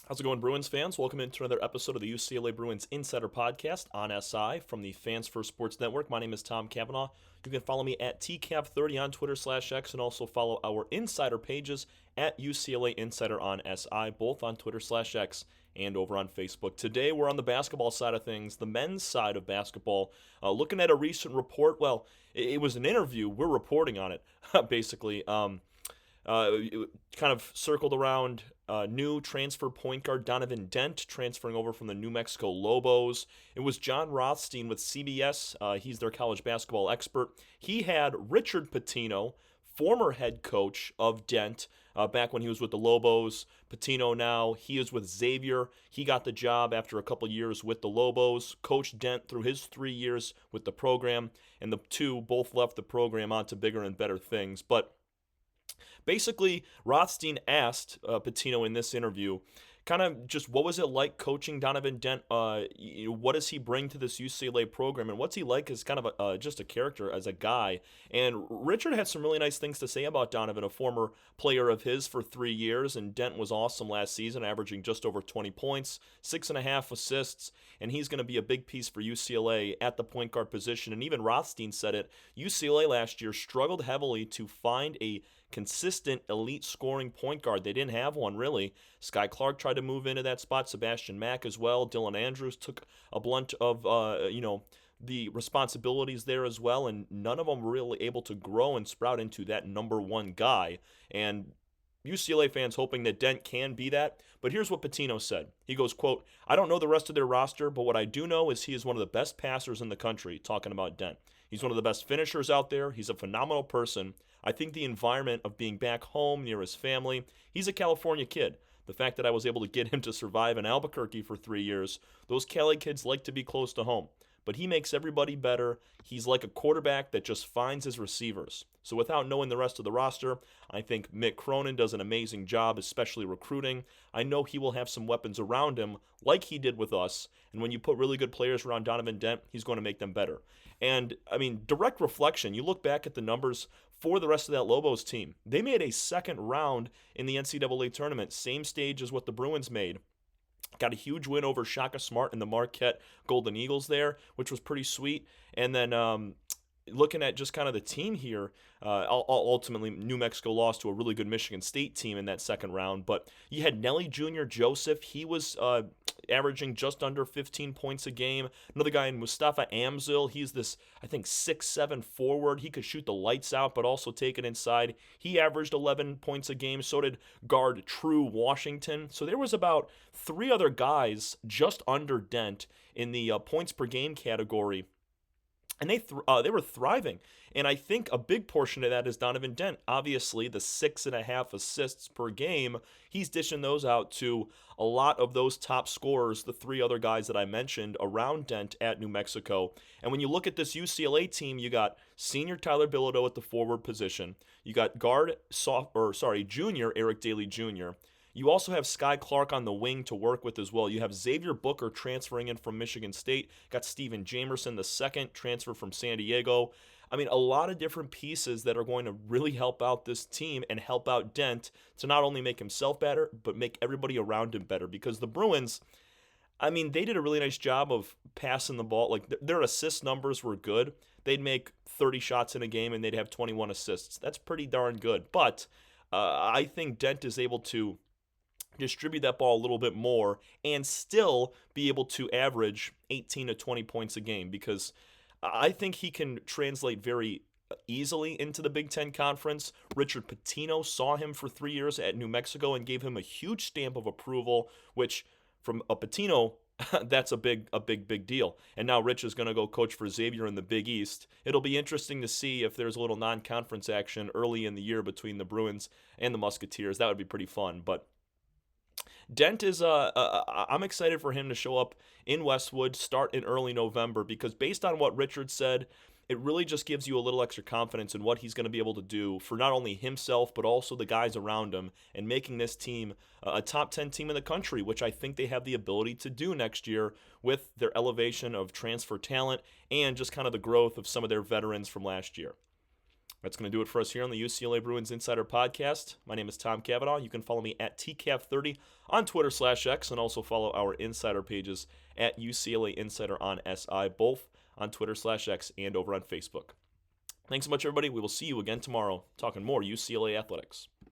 How's it going, Bruins fans? Welcome into another episode of the UCLA Bruins Insider Podcast on SI from the Fans First Sports Network. My name is Tom Cavanaugh. You can follow me at TCAV30 on Twitter/X and also follow our insider pages at UCLA Insider on SI, both on Twitter/X and over on Facebook. Today, we're on the basketball side of things, the men's side of basketball, looking at a recent report. Well, it was an interview. We're reporting on it, basically. It kind of circled around new transfer point guard Donovan Dent transferring over from the New Mexico Lobos. It was John Rothstein with CBS. He's their college basketball expert. He had Richard Pitino, former head coach of Dent, back when he was with the Lobos. Pitino now, he is with Xavier. He got the job after a couple years with the Lobos, coached Dent through his 3 years with the program, and the two both left the program on to bigger and better things. But basically, Rothstein asked Pitino in this interview, kind of just what was it like coaching Donovan Dent? What does he bring to this UCLA program, and what's he like as kind of just a character, as a guy? And Richard had some really nice things to say about Donovan, a former player of his for 3 years, and Dent was awesome last season, averaging just over 20 points, 6.5 assists, and he's going to be a big piece for UCLA at the point guard position. And even Rothstein said it, UCLA last year struggled heavily to find a consistent elite scoring point guard. They didn't have one, really. Sky Clark tried to move into that spot, Sebastian Mack as well. Dylan Andrews took a blunt of the responsibilities there as well, and none of them were really able to grow and sprout into that number one guy. And UCLA fans hoping that Dent can be that. But here's what Pitino said. He goes, quote, "I don't know the rest of their roster, but what I do know is he is one of the best passers in the country," talking about Dent. "He's one of the best finishers out there. He's a phenomenal person. I think the environment of being back home near his family, he's a California kid. The fact that I was able to get him to survive in Albuquerque for 3 years, those Cali kids like to be close to home. But he makes everybody better. He's like a quarterback that just finds his receivers." So without knowing the rest of the roster, I think Mick Cronin does an amazing job, especially recruiting. I know he will have some weapons around him like he did with us. And when you put really good players around Donovan Dent, he's going to make them better. And, I mean, direct reflection, you look back at the numbers for the rest of that Lobos team. They made a second round in the NCAA tournament, same stage as what the Bruins made. Got a huge win over Shaka Smart and the Marquette Golden Eagles there, which was pretty sweet. And then looking at just kind of the team here, ultimately New Mexico lost to a really good Michigan State team in that second round. But you had Nelly Jr. Joseph. He was averaging just under 15 points a game. Another guy in Mustafa Amzil. He's this, I think, 6'7" forward. He could shoot the lights out, but also take it inside. He averaged 11 points a game. So did guard True Washington. So there was about 3 other guys just under Dent in the points per game category. And they were thriving. And I think a big portion of that is Donovan Dent. Obviously, the 6.5 assists per game, he's dishing those out to a lot of those top scorers, the 3 other guys that I mentioned around Dent at New Mexico. And when you look at this UCLA team, you got senior Tyler Bilodeau at the forward position. You got junior Eric Daly Jr. You also have Sky Clark on the wing to work with as well. You have Xavier Booker transferring in from Michigan State. Got Steven Jamerson, the second transfer from San Diego. I mean, a lot of different pieces that are going to really help out this team and help out Dent to not only make himself better, but make everybody around him better. Because the Bruins, I mean, they did a really nice job of passing the ball. Like, their assist numbers were good. They'd make 30 shots in a game and they'd have 21 assists. That's pretty darn good. But I think Dent is able to distribute that ball a little bit more and still be able to average 18 to 20 points a game, because I think he can translate very easily into the Big Ten Conference. Richard Pitino saw him for 3 years at New Mexico and gave him a huge stamp of approval, which from a Pitino, that's a big deal. And now Rich is going to go coach for Xavier in the Big East. It'll be interesting to see if there's a little non-conference action early in the year between the Bruins and the Musketeers. That would be pretty fun. But Dent is I'm excited for him to show up in Westwood, start in early November, because based on what Richard said, it really just gives you a little extra confidence in what he's going to be able to do for not only himself, but also the guys around him, and making this team a top 10 team in the country, which I think they have the ability to do next year with their elevation of transfer talent and just kind of the growth of some of their veterans from last year. That's going to do it for us here on the UCLA Bruins Insider Podcast. My name is Tom Cavanaugh. You can follow me at TCAV30 on Twitter/X and also follow our insider pages at UCLA Insider on SI, both on Twitter/X and over on Facebook. Thanks so much, everybody. We will see you again tomorrow talking more UCLA athletics.